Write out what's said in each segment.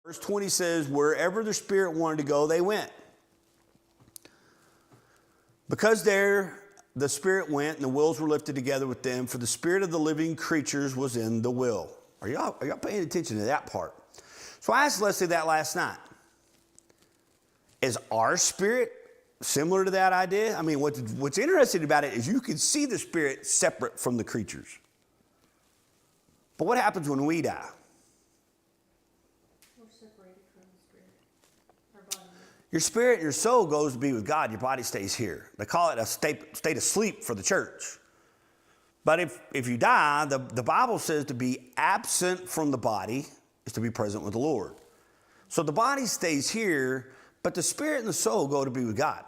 Verse 20 says, wherever the Spirit wanted to go, they went. Because there the Spirit went and the wills were lifted together with them, for the spirit of the living creatures was in the will. Are y'all paying attention to that part? So I asked Leslie that last night. Is our spirit similar to that idea? I mean, what's interesting about it is you can see the Spirit separate from the creatures. But what happens when we die? We're separated from the Spirit. Our body. Your spirit and your soul goes to be with God. Your body stays here. They call it a state of sleep for the church. But if you die, the Bible says to be absent from the body is to be present with the Lord. So the body stays here, but the spirit and the soul go to be with God.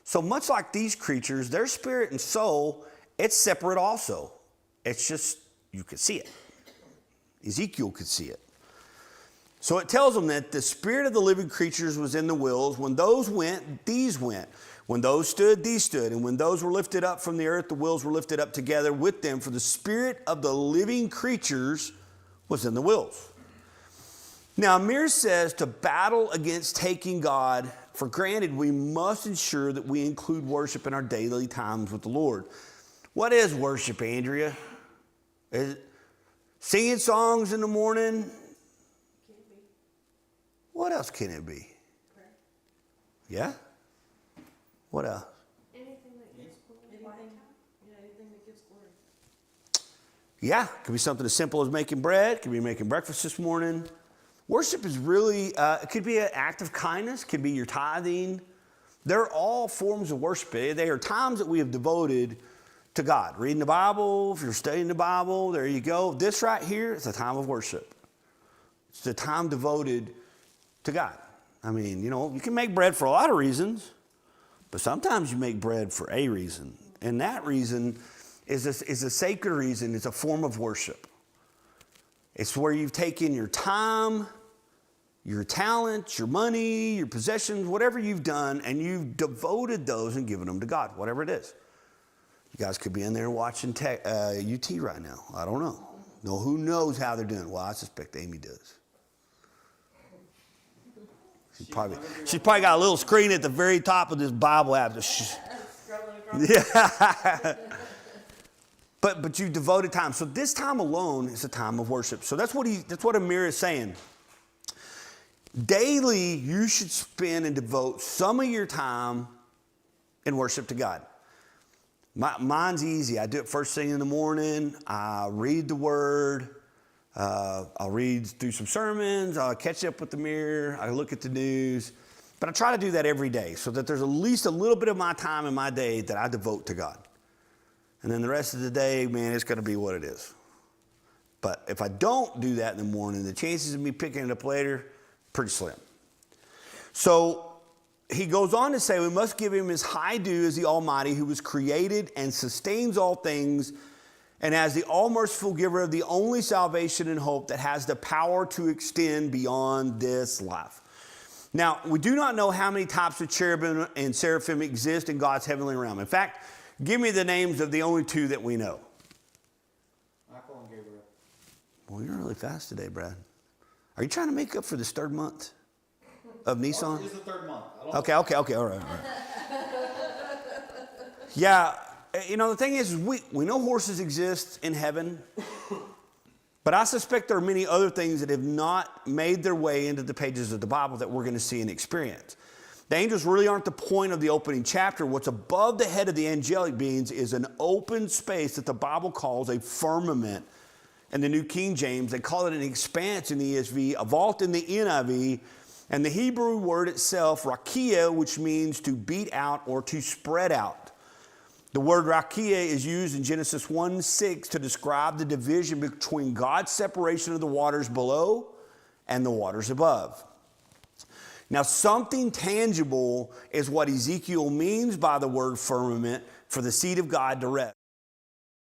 So much like these creatures, their spirit and soul, it's separate also. It's just, you could see it. Ezekiel could see it. So it tells them that the spirit of the living creatures was in the wills. When those went, these went. When those stood, these stood. And when those were lifted up from the earth, the wills were lifted up together with them. For the spirit of the living creatures was in the wills. Now, Amir says to battle against taking God for granted, we must ensure that we include worship in our daily times with the Lord. What is worship, Andrea? Is it singing songs in the morning? Can it be? What else can it be? Prayer. Yeah? What else? Anything that gives glory. Anything that gives glory. Yeah, it could be something as simple as making bread. It could be making breakfast this morning. Worship is really, it could be an act of kindness. It could be your tithing. They're all forms of worship. They are times that we have devoted to God. Reading the Bible, if you're studying the Bible, there you go. This right here is a time of worship. It's the time devoted to God. I mean, you can make bread for a lot of reasons, but sometimes you make bread for a reason. And that reason is a sacred reason. It's a form of worship. It's where you've taken your time, your talent, your money, your possessions, whatever you've done, and you've devoted those and given them to God, whatever it is. You guys could be in there watching UT right now. I don't know. No, who knows how they're doing? Well, I suspect Amy does. She's probably got a little screen at the very top of this Bible app. Yeah. But you devoted time. So this time alone is a time of worship. So that's what Amir is saying. Daily, you should spend and devote some of your time in worship to God. Mine's easy. I do it first thing in the morning. I read the Word. I'll read through some sermons. I'll catch up with the mirror. I look at the news. But I try to do that every day so that there's at least a little bit of my time in my day that I devote to God. And then the rest of the day, man, it's going to be what it is. But if I don't do that in the morning, the chances of me picking it up later, pretty slim. So he goes on to say, we must give him his high due as the Almighty, who was created and sustains all things, and as the all-merciful giver of the only salvation and hope that has the power to extend beyond this life. Now, we do not know how many types of cherubim and seraphim exist in God's heavenly realm. In fact, give me the names of the only two that we know. Michael and Gabriel. Well, you're really fast today, Brad. Are you trying to make up for this third month of Nissan? It's the third month. Okay, all right. Yeah, the thing is we know horses exist in heaven, but I suspect there are many other things that have not made their way into the pages of the Bible that we're going to see and experience. The angels really aren't the point of the opening chapter. What's above the head of the angelic beings is an open space that the Bible calls a firmament. In the New King James, they call it an expanse in the ESV, a vault in the NIV, and the Hebrew word itself, rakia, which means to beat out or to spread out. The word rakia is used in Genesis 1:6 to describe the division between God's separation of the waters below and the waters above. Now, something tangible is what Ezekiel means by the word firmament, for the seat of God to rest.